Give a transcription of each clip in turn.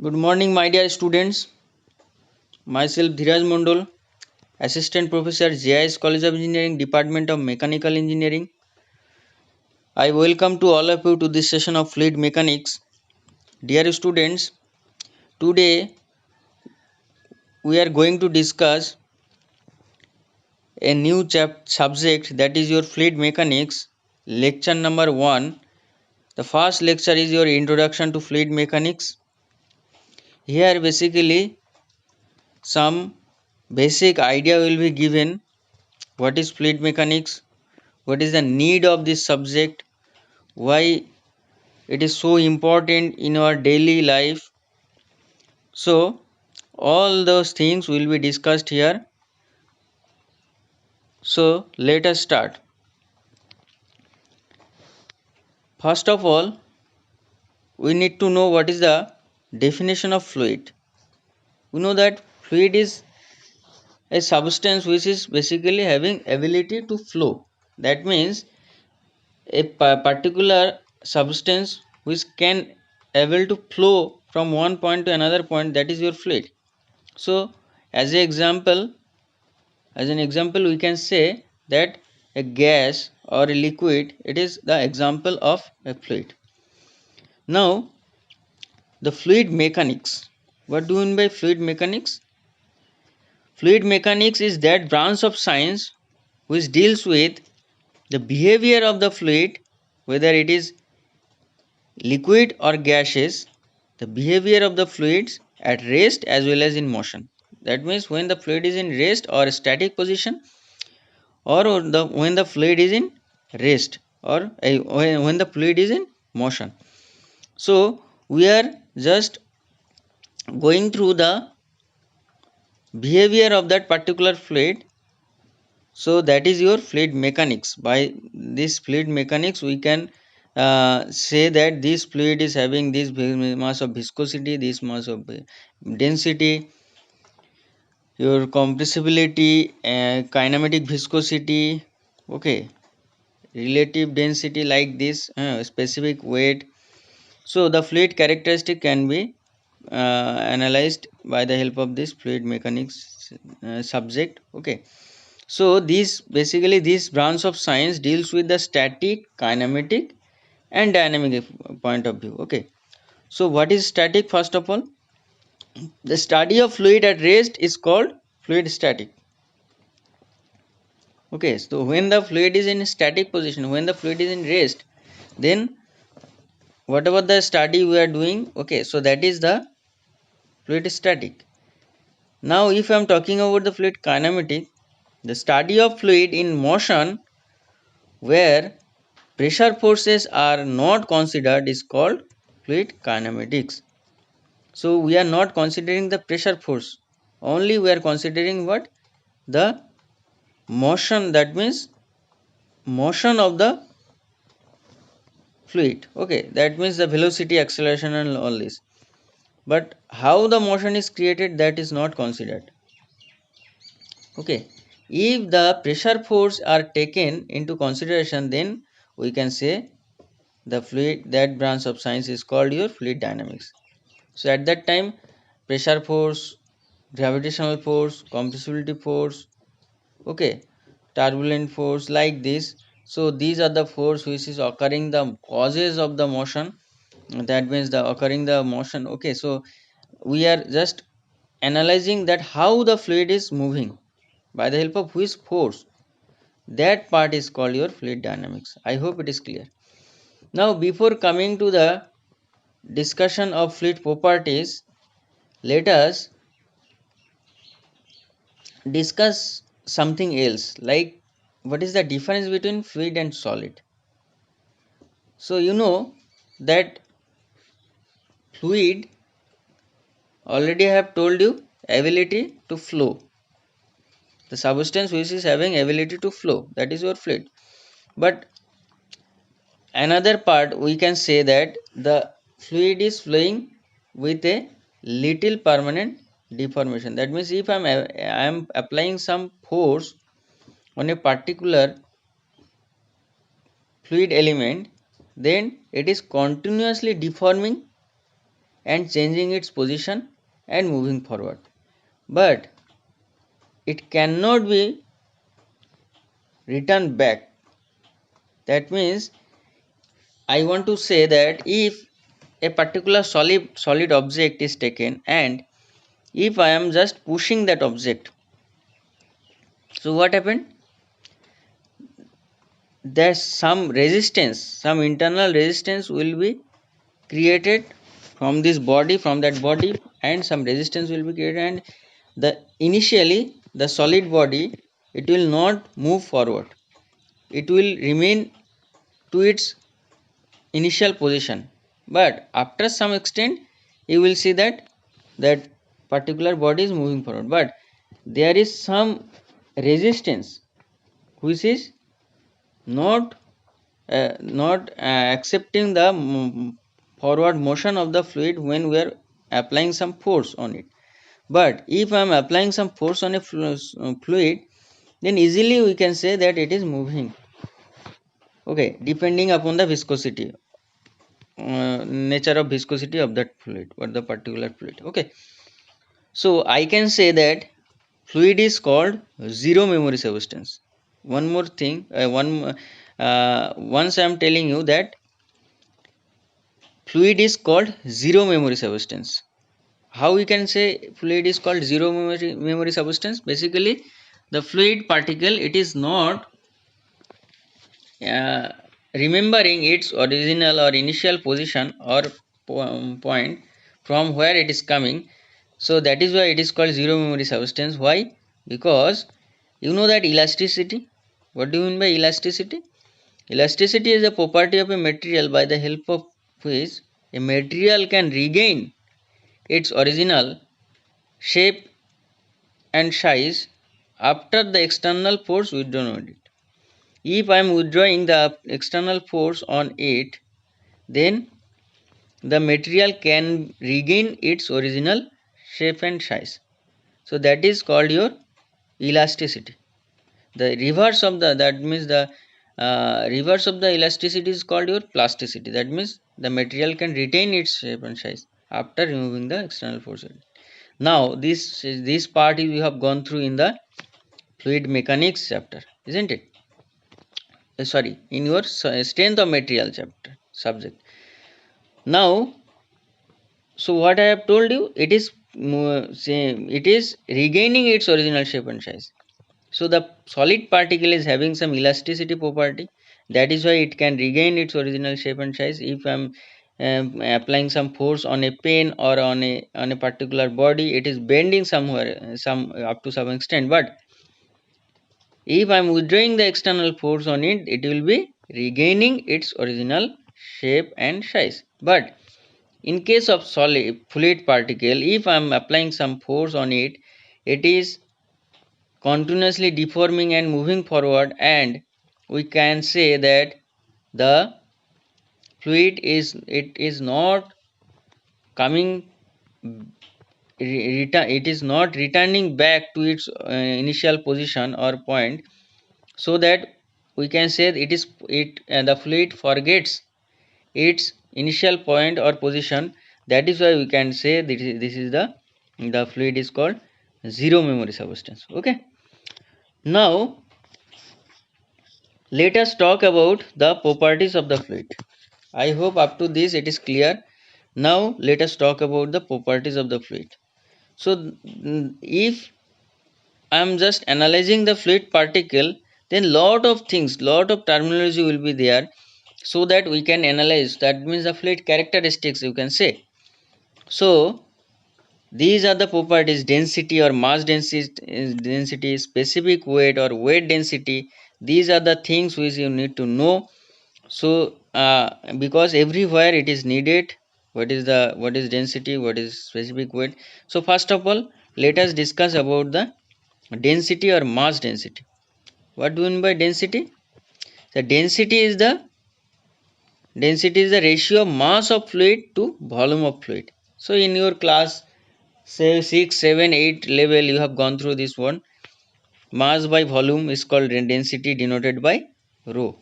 Good morning, my dear students. Myself Dhiraj Mondol, Assistant Professor, JIS College of Engineering, Department of Mechanical Engineering. I welcome to all of you to this session of fluid mechanics. Dear students, today we are going to discuss a new subject, that is your fluid mechanics, lecture number 1. The first lecture is your introduction to fluid mechanics. Here basically some basic idea will be given. What is fluid mechanics? What is the need of this subject? Why it is so important in our daily life? So all those things will be discussed here. So let us start. First of all, we need to know what is the definition of fluid. We know that fluid is a substance which is basically having ability to flow. That means a particular substance which can able to flow from one point to another point, that is your fluid. So as an example we can say that a gas or a liquid, it is the example of a fluid. Now the fluid mechanics, what do you mean by fluid mechanics? Fluid mechanics is that branch of science which deals with the behavior of the fluid, whether it is liquid or gaseous, the behavior of the fluids at rest as well as in motion. That means when the fluid is in rest or static position, or when the fluid is in rest, or when the fluid is in motion. So we are just going through the behavior of that particular fluid. So that is your fluid mechanics. By this fluid mechanics we can say that this fluid is having this mass of viscosity, this mass of density, your compressibility, kinematic viscosity, okay, relative density, like this, specific weight. So the fluid characteristic can be analyzed by the help of this fluid mechanics subject. Okay, so this branch of science deals with the static, kinematic and dynamic point of view. Okay, so what is static? First of all, the study of fluid at rest is called fluid static. Okay, so when the fluid is in static position, when the fluid is in rest, then whatever the study we are doing, okay, so that is the fluid static. Now if I am talking about the fluid kinematic, the study of fluid in motion where pressure forces are not considered is called fluid kinematics. So we are not considering the pressure force, only we are considering what? The motion, that means motion of the fluid. Okay, that means the velocity, acceleration and all this. But how the motion is created, that is not considered. Okay, if the pressure force are taken into consideration, then we can say the fluid, that branch of science is called your fluid dynamics. So at that time, pressure force, gravitational force, compressibility force, okay, turbulent force, like this. So these are the force which is occurring the causes of the motion. That means the occurring the motion. Okay, so we are just analyzing that how the fluid is moving, by the help of which force. That part is called your fluid dynamics. I hope it is clear. Now before coming to the discussion of fluid properties, let us discuss something else, like what is the difference between fluid and solid. So you know that fluid, already I have told you, ability to flow. The substance which is having ability to flow, that is your fluid. But another part, we can say that the fluid is flowing with a little permanent deformation. That means if I am applying some force on a particular fluid element, then it is continuously deforming and changing its position and moving forward. But it cannot be returned back. That means I want to say that if a particular solid object is taken and if I am just pushing that object, so what happened? There's some resistance, some internal resistance will be created from this body, from that body, and some resistance will be created, and the initially the solid body, it will not move forward, it will remain to its initial position, but after some extent you will see that that particular body is moving forward, but there is some resistance which is not accepting the forward motion of the fluid when we are applying some force on it. But if I am applying some force on a fluid, then easily we can say that it is moving, okay, depending upon the viscosity, nature of viscosity of that fluid or the particular fluid. Okay, so I can say that fluid is called zero memory substance. One more thing, once I am telling you that fluid is called zero memory substance. How we can say fluid is called zero memory substance? Basically, the fluid particle, it is not uh, remembering its original or initial position or point from where it is coming. So that is why it is called zero memory substance. Why? Because you know that elasticity. What do you mean by elasticity? Elasticity is a property of a material by the help of which a material can regain its original shape and size after the external force withdrawn on it. If I am withdrawing the external force on it, then the material can regain its original shape and size. So that is called your elasticity. The reverse of the, that means the reverse of the elasticity is called your plasticity. That means the material can retain its shape and size after removing the external force. Now this part we have gone through in the fluid mechanics chapter, isn't it? Sorry, in your strength of material chapter subject. Now, so what I have told you, it is it is regaining its original shape and size. So the solid particle is having some elasticity property, that is why it can regain its original shape and size. If I am applying some force on a pen or on a particular body, it is bending somewhere, some up to some extent, but if I am withdrawing the external force on it, it will be regaining its original shape and size. But in case of solid fluid particle, if I am applying some force on it, it is continuously deforming and moving forward, and we can say that the fluid is, it is not coming it is not returning back to its initial position or point, so that we can say it is it the fluid forgets its initial point or position. That is why we can say this is the fluid is called zero memory substance. Okay, now let us talk about the properties of the fluid. I hope up to this it is clear. Now let us talk about the properties of the fluid. So if I am just analyzing the fluid particle, then lot of things, lot of terminology will be there, so that we can analyze, that means the fluid characteristics you can say. So these are the properties: density or mass density, specific weight or weight density. These are the things which you need to know. So because everywhere it is needed, what is density, what is specific weight. So first of all, let us discuss about the density or mass density. What do you mean by density? The density is the ratio of mass of fluid to volume of fluid. So in your class say 6, 7, 8 level you have gone through this one. Mass by volume is called density, denoted by rho.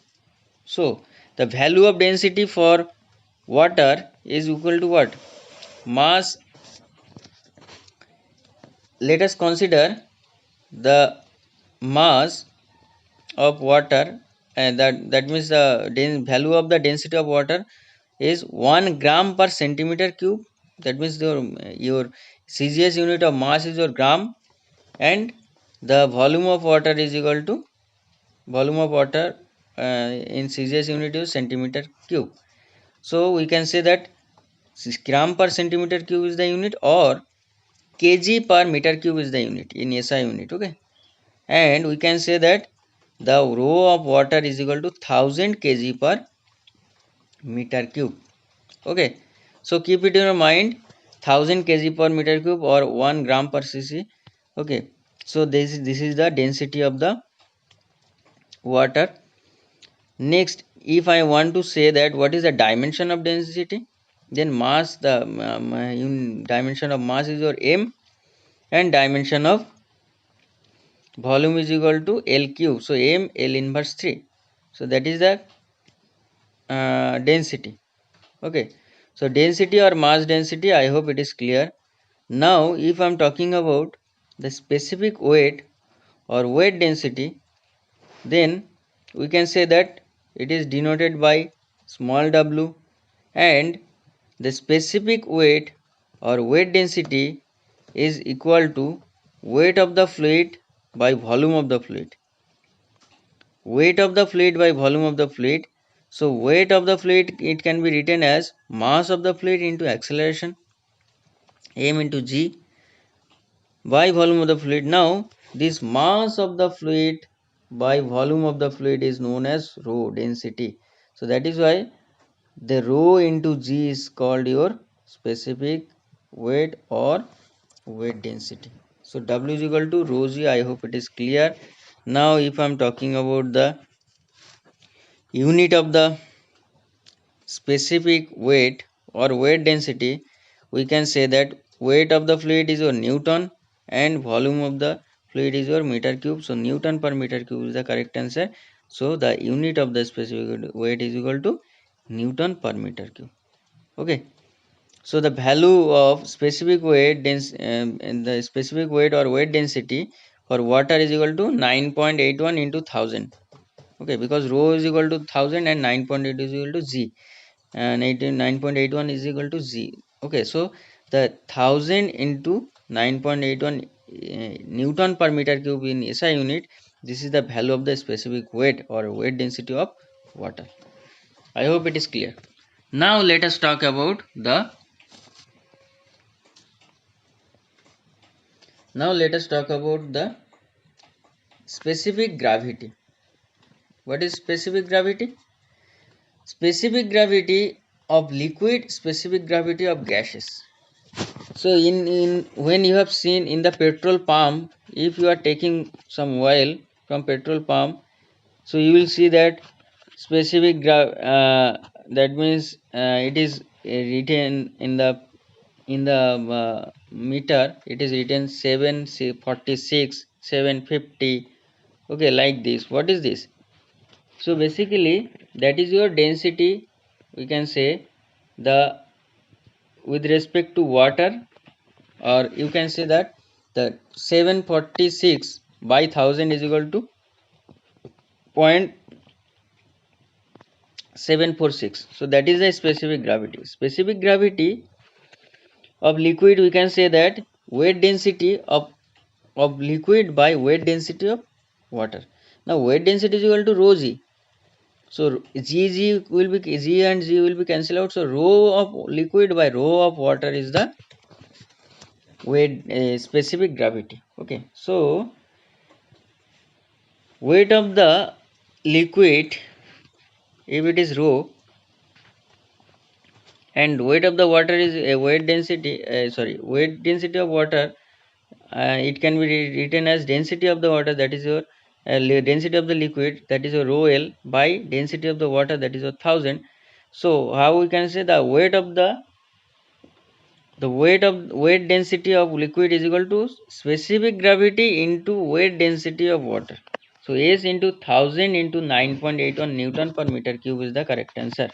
So the value of density for water is equal to what? mass, let us consider the mass of water, and that means the value of the density of water is 1 gram per centimeter cube. That means your CGS unit of mass is your gram, and the volume of water is equal to volume of water in CGS unit is centimeter cube. So we can say that gram per centimeter cube is the unit, or kg per meter cube is the unit in SI unit. Okay, and we can say that the rho of water is equal to 1000 kg per meter cube. Okay, so keep it in your mind, 1000 kg per meter cube or 1 gram per cc. Okay, so this is the density of the water. Next, if I want to say that what is the dimension of density, then mass, the dimension of mass is your m, and dimension of volume is equal to L cube. So m L inverse 3. So that is the density. Okay, so density or mass density, I hope it is clear. Now if I am talking about the specific weight or weight density, then we can say that it is denoted by small w, and the specific weight or weight density is equal to weight of the fluid by volume of the fluid. Weight of the fluid by volume of the fluid. So weight of the fluid, it can be written as mass of the fluid into acceleration, m into g, by volume of the fluid. Now this mass of the fluid by volume of the fluid is known as rho density. So that is why the rho into g is called your specific weight or weight density. So W is equal to rho g. I hope it is clear. Now if I am talking about the unit of the specific weight or weight density, we can say that weight of the fluid is your Newton and volume of the fluid is your meter cube. So Newton per meter cube is the correct answer. So the unit of the specific weight is equal to Newton per meter cube. Okay, so the value of specific weight and the specific weight or weight density for water is equal to 9.81 into 1000. Okay, because rho is equal to 1000 and 9.8 is equal to g, and 9.81 is equal to z. Okay, so the 1000 into 9.81 Newton per meter cube in SI unit, this is the value of the specific weight or weight density of water. I hope it is clear. Now let us talk about the specific gravity. What is specific gravity? Specific gravity of liquid, specific gravity of gases. So in when you have seen in the petrol pump, if you are taking some oil from petrol pump, so you will see that that means it is written in the meter, it is written 746, 750. Okay, like this. What is this? So basically that is your density, we can say, the with respect to water, or you can say that the 746 by 1000 is equal to 0.746. So that is the specific gravity. Specific gravity of liquid, we can say that weight density of liquid by weight density of water. Now weight density is equal to rho g. So g will be, g and g will be cancelled out. So rho of liquid by rho of water is the weight specific gravity. Okay, so weight of the liquid, if it is rho, and weight of the water is weight density of water, it can be written as density of the water, that is your density of the liquid, that is your rho L, by density of the water, that is your 1000. So how we can say the weight density of liquid is equal to specific gravity into weight density of water. So S into 1000 into 9.81 Newton per meter cube is the correct answer.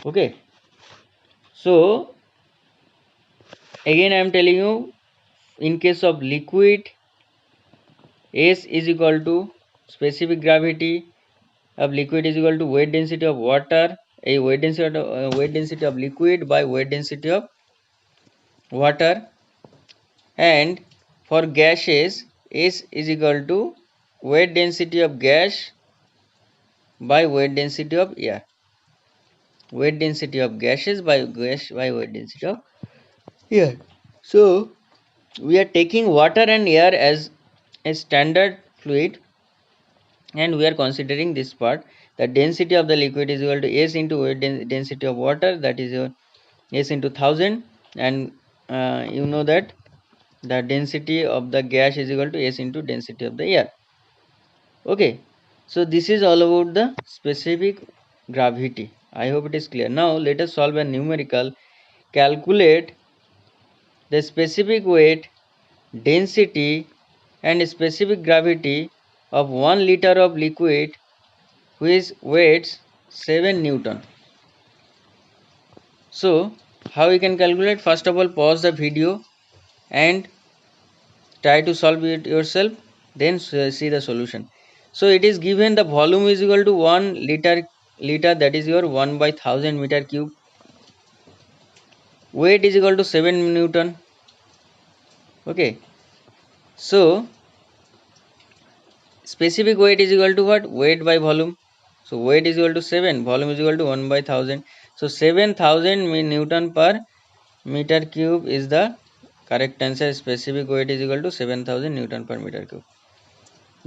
Okay, so Again I am telling you, in case of liquid, S is equal to specific gravity of liquid is equal to weight density of water, a weight density of liquid by weight density of water, and for gases S is equal to weight density of gas by weight density of air. Weight density of gases by weight density of air. So we are taking water and air as a standard fluid, and we are considering this part. The density of the liquid is equal to S into weight density of water, that is your S into 1000, and you know that the density of the gas is equal to S into density of the air. Okay, so this is all about the specific gravity. I hope it is clear. Now let us solve a numerical. Calculate the specific weight, density and specific gravity of 1 liter of liquid which weighs 7 Newton. So how we can calculate? First of all, pause the video and try to solve it yourself, then see the solution. So it is given the volume is equal to 1 liter, that is your 1 by 1000 meter cube. Weight is equal to 7 Newton. Okay, so specific weight is equal to what? Weight by volume. So weight is equal to 7, volume is equal to 1 by 1000. So 7000 Newton per meter cube is the correct answer. Specific weight is equal to 7000 Newton per meter cube.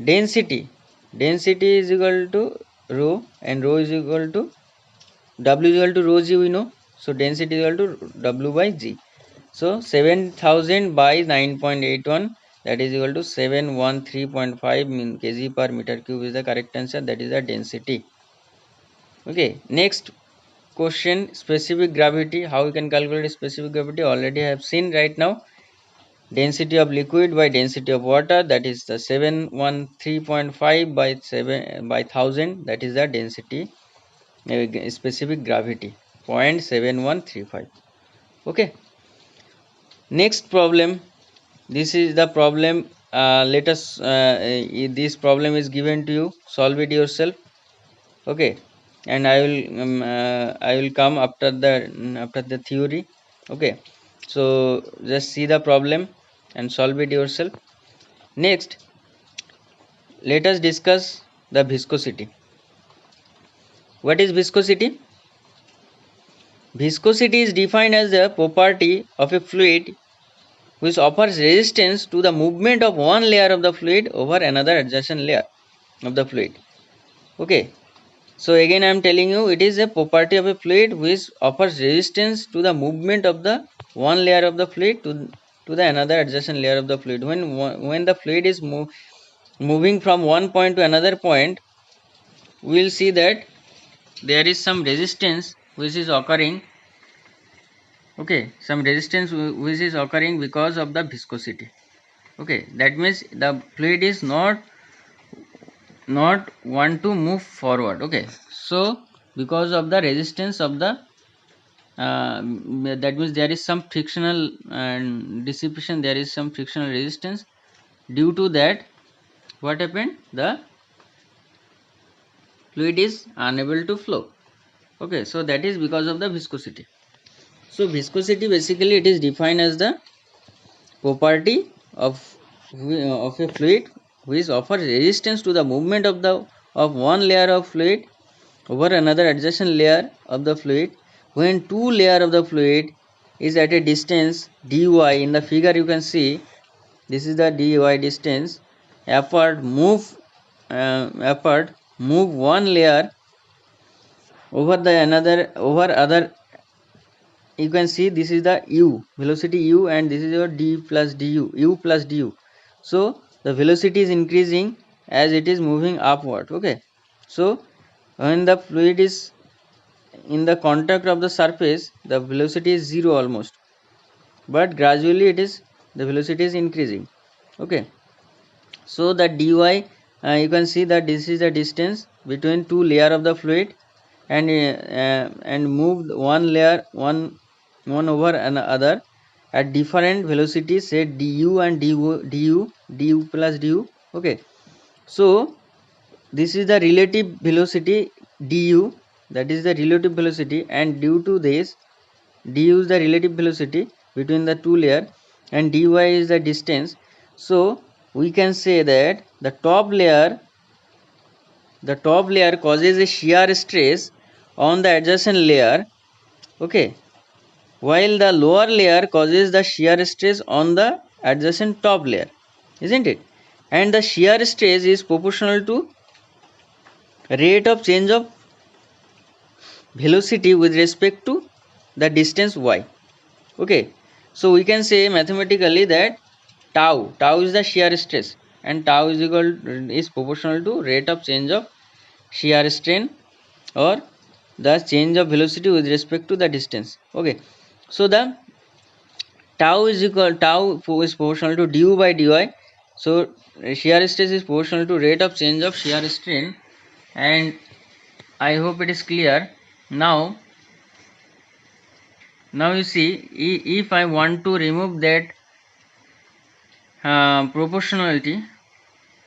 Density is equal to rho, and rho is equal to W is equal to rho g, we know. So density is equal to W by G. So 7000 by 9.81, that is equal to 713.5 kg per meter cube is the correct answer. That is the density. Okay, next question, specific gravity. How we can calculate specific gravity? Already I have seen right now. Density of liquid by density of water, that is the 713.5 by 7 by 1000, that is the density, specific gravity 0.7135. Okay, next problem. This is the problem. Let us this problem is given to you, solve it yourself. Okay, and I will come after the theory. Okay, so just see the problem and solve it yourself. Next, let us discuss the viscosity. What is viscosity? Viscosity is defined as the property of a fluid which offers resistance to the movement of one layer of the fluid over another adjacent layer of the fluid. Okay, so again I am telling you, it is a property of a fluid which offers resistance to the movement of the one layer of the fluid to the another adjacent layer of the fluid. When the fluid is moving from one point to another point, we will see that there is some resistance which is occurring. Okay, some resistance which is occurring because of the viscosity. Okay, that means the fluid is not want to move forward. Okay, so because of the resistance of the that means there is some frictional and dissipation, there is some frictional resistance. Due to that, what happened? The fluid is unable to flow. Okay, so that is because of the viscosity. So viscosity basically it is defined as the property of a fluid which offers resistance to the movement of one layer of fluid over another adjacent layer of the fluid when two layer of the fluid is at a distance dy. In the figure you can see this is the dy distance apart. Move one layer over the another over other. You can see this is the u velocity u, and this is your d plus du plus du. So the velocity is increasing as it is moving upward. Okay, so when the fluid is in the contact of the surface, the velocity is zero almost, but gradually the velocity is increasing. Okay, so the dy, you can see that this is the distance between two layer of the fluid, and move one layer one over another, at different velocities, say du and du plus du. Okay, so this is the relative velocity du, that is the relative velocity, and due to this, du is the relative velocity between the two layer and dy is the distance. So we can say that the top layer causes a shear stress on the adjacent layer, okay, while the lower layer causes the shear stress on the adjacent top layer, isn't it? And the shear stress is proportional to rate of change of velocity with respect to the distance y. Okay, so we can say mathematically that tau is the shear stress, and tau is proportional to rate of change of shear strain or the change of velocity with respect to the distance. Okay, so the tau is proportional to du by dy. So shear stress is proportional to rate of change of shear strain, and I hope it is clear. Now you see, if I want to remove that proportionality,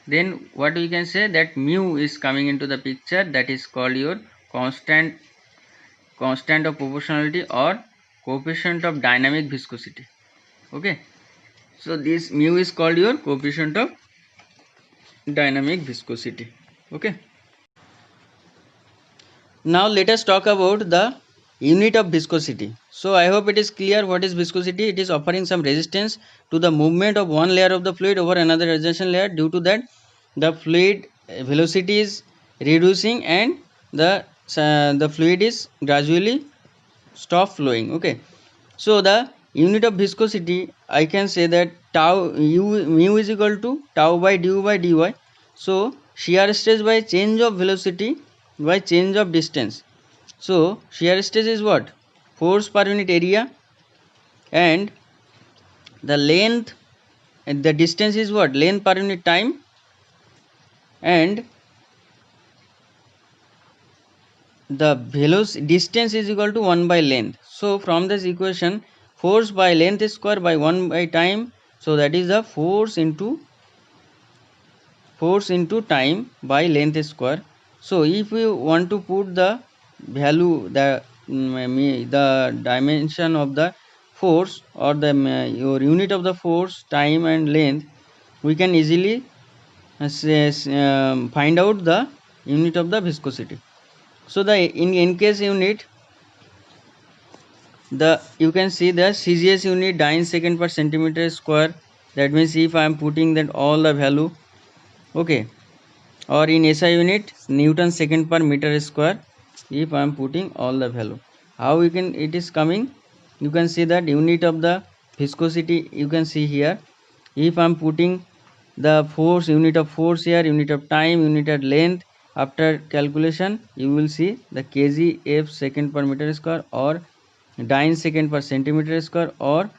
then what we can say, that mu is coming into the picture, that is called your constant of proportionality or coefficient of dynamic viscosity. Okay, so this mu is called your coefficient of dynamic viscosity. Okay, now let us talk about the unit of viscosity. So I hope it is clear what is viscosity. It is offering some resistance to the movement of one layer of the fluid over another adjacent layer. Due to that, the fluid velocity is reducing and the fluid is gradually stop flowing. Okay, so the unit of viscosity, I can say that mu is equal to tau by du by dy. So shear stress by change of velocity by change of distance. So shear stress is what? Force per unit area, and the length and the distance is what? Length per unit time, and the velocity distance is equal to 1 by length. So from this equation, force by length square by 1 by time, so that is the force into time by length square. So if we want to put the value, the dimension of the force, or the your unit of the force, time and length, we can easily find out the unit of the viscosity. So the in case unit, the you can see the CGS unit dyne second per centimeter square. That means if I am putting that all the value, okay, or in SI unit Newton second per meter square, if I am putting all the value, how you can, it is coming, you can see that unit of the viscosity, you can see here, if I am putting the force, unit of force here, unit of time, unit of length, after calculation you will see the kg f second per meter square, or dyne second per centimeter square, or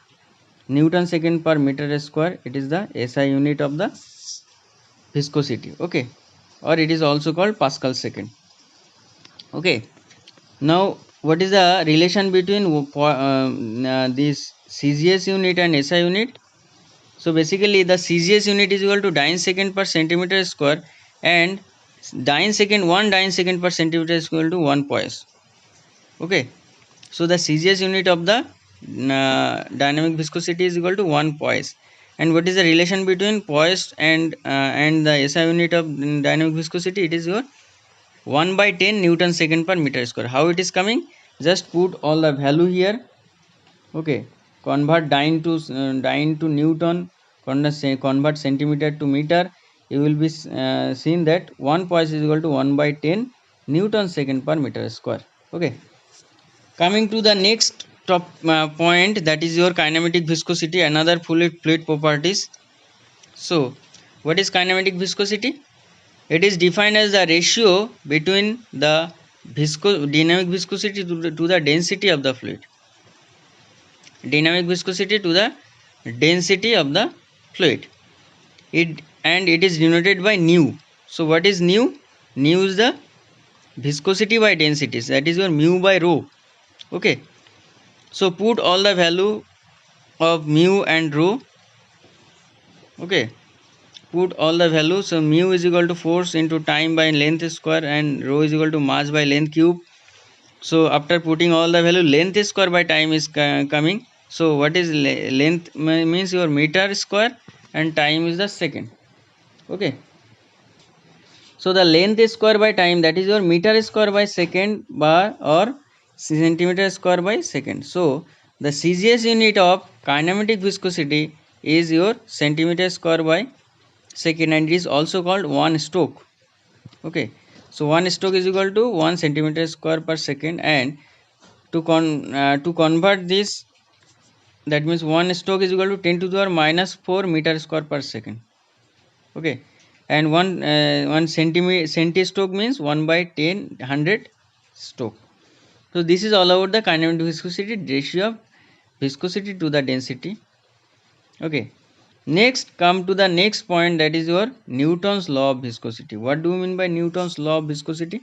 Newton second per meter square. It is the SI unit of the viscosity. Okay, or it is also called Pascal second. Okay, now what is the relation between this CGS unit and SI unit? So basically the CGS unit is equal to dyne second per centimeter square, and dyne second per centimeter is equal to 1 poise. Okay, so the CGS unit of the dynamic viscosity is equal to 1 poise. And what is the relation between poise and the SI unit of dynamic viscosity? It is your 1 by 10 Newton second per meter square. How it is coming? Just put all the value here. Okay, convert dyne to Newton, convert centimeter to meter. You will be seen that 1 poise is equal to 1 by 10 Newton second per meter square. Okay, coming to the next top point, that is your kinematic viscosity, another fluid properties. So what is kinematic viscosity? It is defined as the ratio between the dynamic viscosity to the density of the fluid. Dynamic viscosity to the density of the fluid. It is denoted by nu. So what is nu? Nu is the viscosity by densities, that is your mu by rho. Okay, so put all the value of mu and rho. Okay, put all the values. So mu is equal to force into time by length square, and rho is equal to mass by length cube. So after putting all the value, length square by time is coming. So what is length means your meter square, and time is the second. Okay, so the length square by time, that is your meter square by second bar or centimeter square by second. So the CGS unit of kinematic viscosity is your centimeter square by second, and it is also called 1 stroke. Okay, so 1 stroke is equal to 1 centimeter square per second, and to convert this, that means 1 stroke is equal to 10 to the power minus 4 meter square per second. Okay, and one centi stroke means 1 by 10 100 stroke. So this is all about the kinematic viscosity, ratio of viscosity to the density. Okay, next come to the next point, that is your Newton's law of viscosity. What do you mean by Newton's law of viscosity?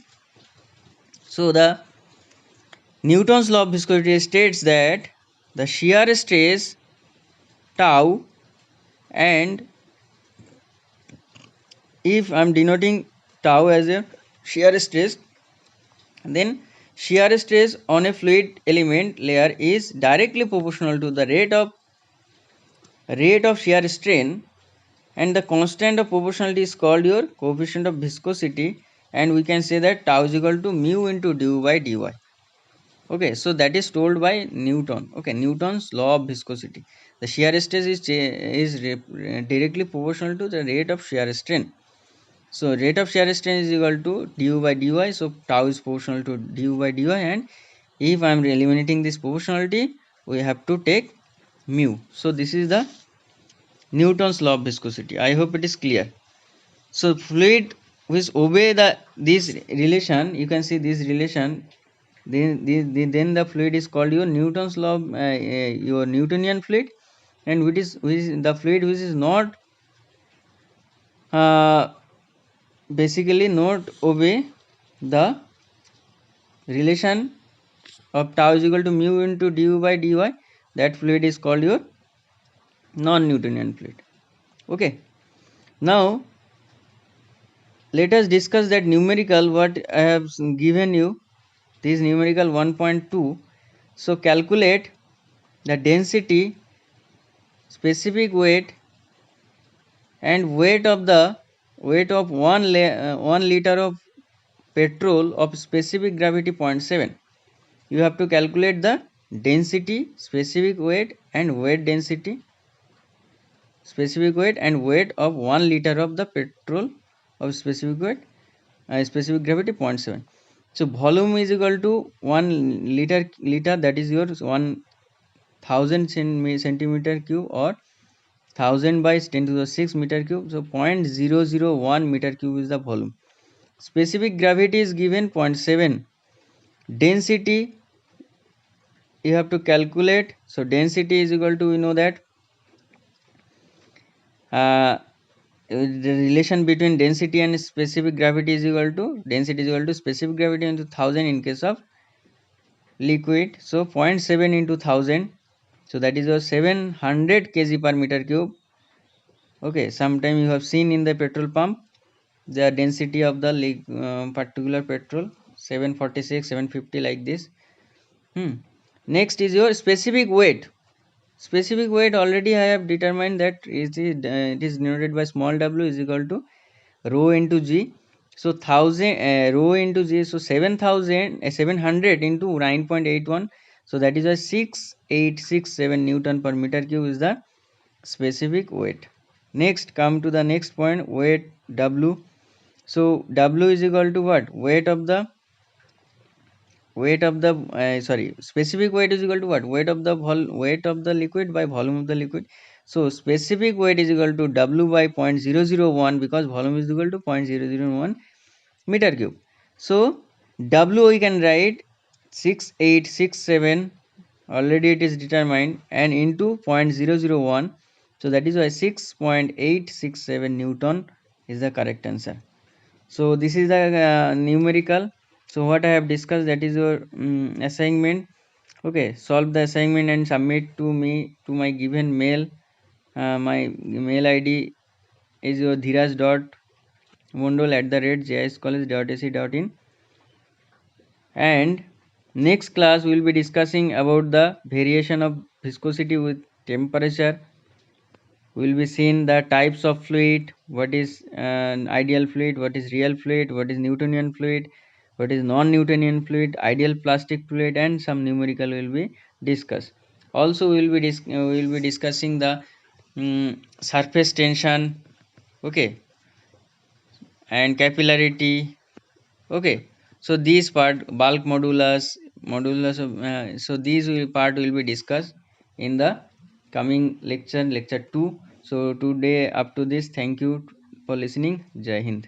So the Newton's law of viscosity states that the shear stress tau, and if I am denoting tau as a shear stress, then shear stress on a fluid element layer is directly proportional to the rate of shear strain, and the constant of proportionality is called your coefficient of viscosity, and we can say that tau is equal to mu into du by dy. Okay, so that is told by Newton. Okay, Newton's law of viscosity. The shear stress is directly proportional to the rate of shear strain. So rate of shear strain is equal to du by dy. So tau is proportional to du by dy, and if I am eliminating this proportionality, we have to take mu. So this is the Newton's law of viscosity. I hope it is clear. So fluid which obey this relation, you can see this relation, then the fluid is called your Newton's law, your Newtonian fluid, and which is the fluid which is not uh, basically not obey the relation of tau is equal to mu into du by dy, that fluid is called your non-Newtonian fluid. Okay, now let us discuss that numerical what I have given you, this numerical 1.2. So calculate the density, specific weight, and weight of 1 liter of petrol of specific gravity 0.7. You have to calculate the density, specific weight, and weight of 1 liter of the petrol of specific weight, specific gravity 0.7. So volume is equal to 1 liter, that is your 1000 centimeter cube, or 1000 by 10 to the 6 meter cube. So 0.001 meter cube is the volume. Specific gravity is given 0.7. Density you have to calculate. So density is equal to, you know that the relation between density and specific gravity is equal to, density is equal to specific gravity into 1000 in case of liquid. So 0.7 into 1000, so that is your 700 kg per meter cube. Okay, sometime you have seen in the petrol pump the density of the particular petrol 746, 750 like this. Next is your specific weight. Specific weight already I have determined that it is denoted by small w is equal to rho into g. So 1000 rho into g, so 700 into 9.81, so that is a 6867 Newton per meter cube is the specific weight. Next come to the next point, weight w. So w is equal to what? Specific weight is equal to what? Weight of the liquid by volume of the liquid. So specific weight is equal to w by 0.001, because volume is equal to 0.001 meter cube. So w we can write 6867, already it is determined, and into 0.001, so that is why 6.867 Newton is the correct answer. So this is the numerical. So what I have discussed, that is your assignment. Okay, solve the assignment and submit to me to my given mail. My mail id is your dhiraj.mondol@jscollege.ac.in. And next class we will be discussing about the variation of viscosity with temperature. We will be seeing the types of fluid, what is an ideal fluid, what is real fluid, what is Newtonian fluid, what is non-Newtonian fluid, ideal plastic fluid, and some numerical will be discussed. Also we will be discussing the surface tension, okay, and capillarity. Okay, so these part bulk modulus so these part will be discussed in the coming lecture 2. So today up to this, thank you for listening. Jai Hind.